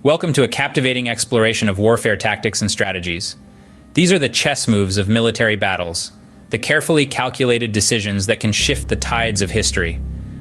Welcome to a captivating exploration of warfare tactics and strategies. These are the chess moves of military battles, the carefully calculated decisions that can shift the tides of history.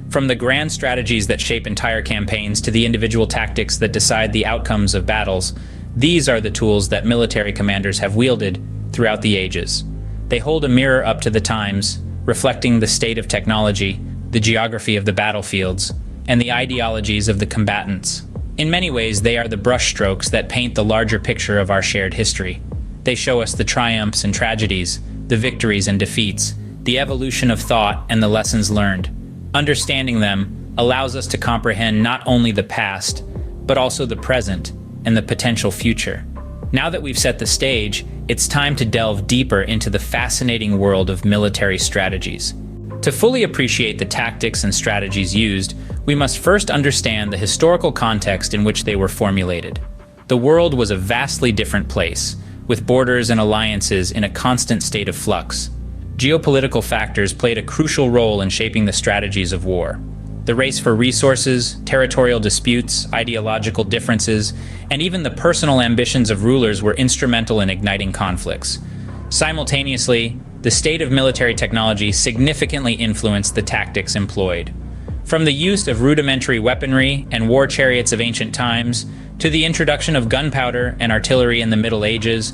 From the grand strategies that shape entire campaigns to the individual tactics that decide the outcomes of battles, these are the tools that military commanders have wielded throughout the ages. They hold a mirror up to the times, reflecting the state of technology, the geography of the battlefields, and the ideologies of the combatants. In many ways, they are the brushstrokes that paint the larger picture of our shared history. They show us the triumphs and tragedies, the victories and defeats, the evolution of thought and the lessons learned. Understanding them allows us to comprehend not only the past, but also the present and the potential future. Now that we've set the stage, it's time to delve deeper into the fascinating world of military strategies. To fully appreciate the tactics and strategies used, we must first understand the historical context in which they were formulated. The world was a vastly different place, with borders and alliances in a constant state of flux. Geopolitical factors played a crucial role in shaping the strategies of war. The race for resources, territorial disputes, ideological differences, and even the personal ambitions of rulers were instrumental in igniting conflicts. Simultaneously, the state of military technology significantly influenced the tactics employed. From the use of rudimentary weaponry and war chariots of ancient times, to the introduction of gunpowder and artillery in the Middle Ages,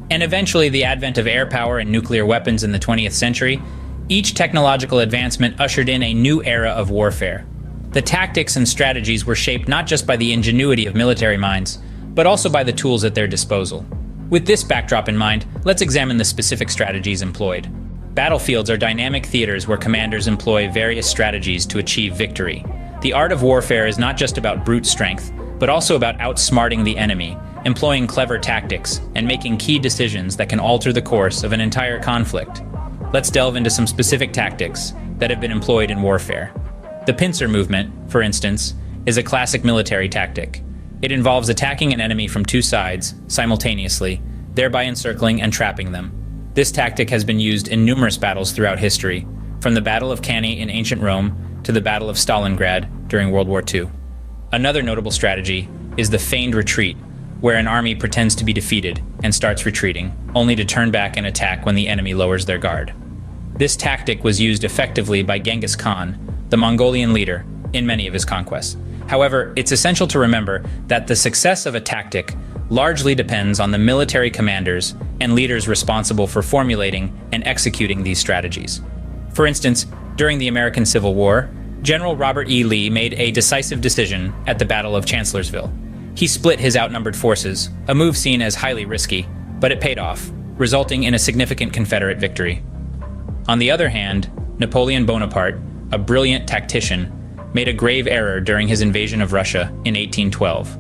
and eventually the advent of air power and nuclear weapons in the 20th century, each technological advancement ushered in a new era of warfare. The tactics and strategies were shaped not just by the ingenuity of military minds, but also by the tools at their disposal. With this backdrop in mind, let's examine the specific strategies employed. Battlefields are dynamic theaters where commanders employ various strategies to achieve victory. The art of warfare is not just about brute strength, but also about outsmarting the enemy, employing clever tactics, and making key decisions that can alter the course of an entire conflict. Let's delve into some specific tactics that have been employed in warfare. The pincer movement, for instance, is a classic military tactic. It involves attacking an enemy from two sides simultaneously, thereby encircling and trapping them. This tactic has been used in numerous battles throughout history, from the Battle of Cannae in ancient Rome to the Battle of Stalingrad during World War II. Another notable strategy is the feigned retreat, where an army pretends to be defeated and starts retreating, only to turn back and attack when the enemy lowers their guard. This tactic was used effectively by Genghis Khan, the Mongolian leader, in many of his conquests. However, it's essential to remember that the success of a tactic largely depends on the military commanders and leaders responsible for formulating and executing these strategies. For instance, during the American Civil War, General Robert E. Lee made a decisive decision at the Battle of Chancellorsville. He split his outnumbered forces, a move seen as highly risky, but it paid off, resulting in a significant Confederate victory. On the other hand, Napoleon Bonaparte, a brilliant tactician, made a grave error during his invasion of Russia in 1812.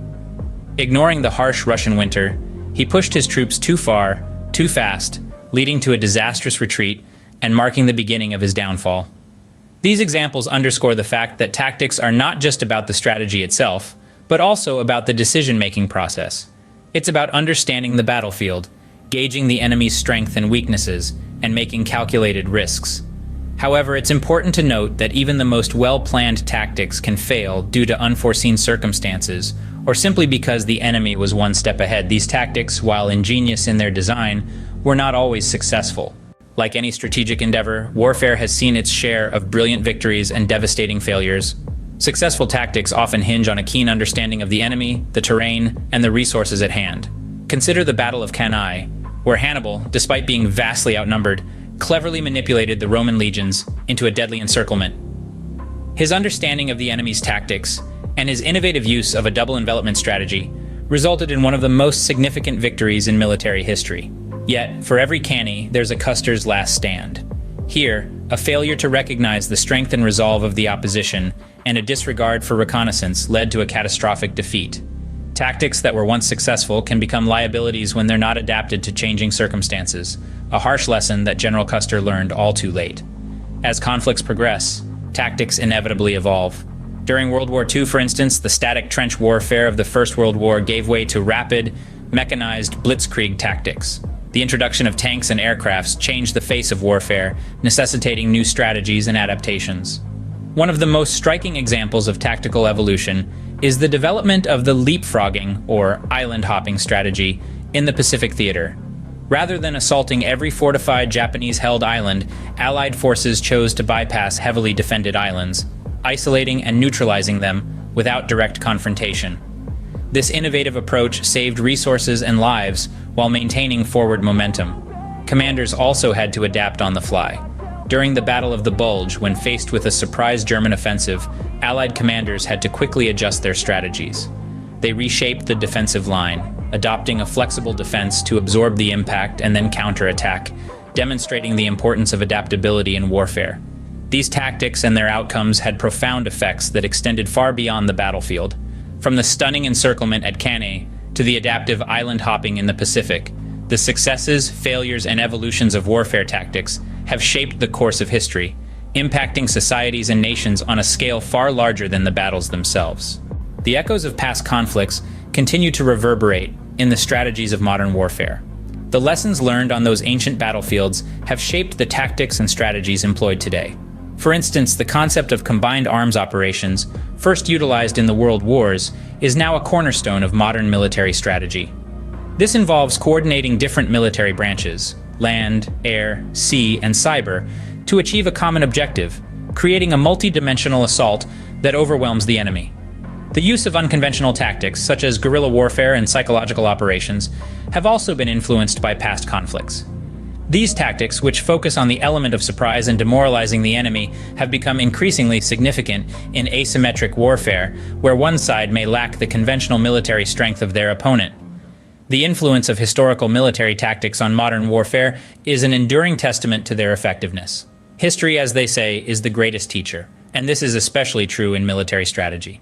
Ignoring the harsh Russian winter, he pushed his troops too far, too fast, leading to a disastrous retreat and marking the beginning of his downfall. These examples underscore the fact that tactics are not just about the strategy itself, but also about the decision-making process. It's about understanding the battlefield, gauging the enemy's strength and weaknesses, and making calculated risks. However, it's important to note that even the most well-planned tactics can fail due to unforeseen circumstances, or simply because the enemy was one step ahead. These tactics, while ingenious in their design, were not always successful. Like any strategic endeavor, warfare has seen its share of brilliant victories and devastating failures. Successful tactics often hinge on a keen understanding of the enemy, the terrain, and the resources at hand. Consider the Battle of Cannae, where Hannibal, despite being vastly outnumbered, cleverly manipulated the Roman legions into a deadly encirclement. His understanding of the enemy's tactics and his innovative use of a double envelopment strategy resulted in one of the most significant victories in military history. Yet, for every Cannae, there's a Custer's last stand. Here, a failure to recognize the strength and resolve of the opposition and a disregard for reconnaissance led to a catastrophic defeat. Tactics that were once successful can become liabilities when they're not adapted to changing circumstances, a harsh lesson that General Custer learned all too late. As conflicts progress, tactics inevitably evolve. During World War II, for instance, the static trench warfare of the First World War gave way to rapid, mechanized blitzkrieg tactics. The introduction of tanks and aircrafts changed the face of warfare, necessitating new strategies and adaptations. One of the most striking examples of tactical evolution is the development of the leapfrogging, or island hopping strategy, in the Pacific theater. Rather than assaulting every fortified Japanese-held island, Allied forces chose to bypass heavily defended islands, isolating and neutralizing them without direct confrontation. This innovative approach saved resources and lives while maintaining forward momentum. Commanders also had to adapt on the fly. During the Battle of the Bulge, when faced with a surprise German offensive, Allied commanders had to quickly adjust their strategies. They reshaped the defensive line, adopting a flexible defense to absorb the impact and then counterattack, demonstrating the importance of adaptability in warfare. These tactics and their outcomes had profound effects that extended far beyond the battlefield. From the stunning encirclement at Cannae to the adaptive island hopping in the Pacific, the successes, failures, and evolutions of warfare tactics have shaped the course of history, impacting societies and nations on a scale far larger than the battles themselves. The echoes of past conflicts continue to reverberate in the strategies of modern warfare. The lessons learned on those ancient battlefields have shaped the tactics and strategies employed today. For instance, the concept of combined arms operations, first utilized in the World Wars, is now a cornerstone of modern military strategy. This involves coordinating different military branches, land, air, sea, and cyber, to achieve a common objective, creating a multi-dimensional assault that overwhelms the enemy. The use of unconventional tactics, such as guerrilla warfare and psychological operations, have also been influenced by past conflicts. These tactics, which focus on the element of surprise and demoralizing the enemy, have become increasingly significant in asymmetric warfare, where one side may lack the conventional military strength of their opponent. The influence of historical military tactics on modern warfare is an enduring testament to their effectiveness. History, as they say, is the greatest teacher, and this is especially true in military strategy.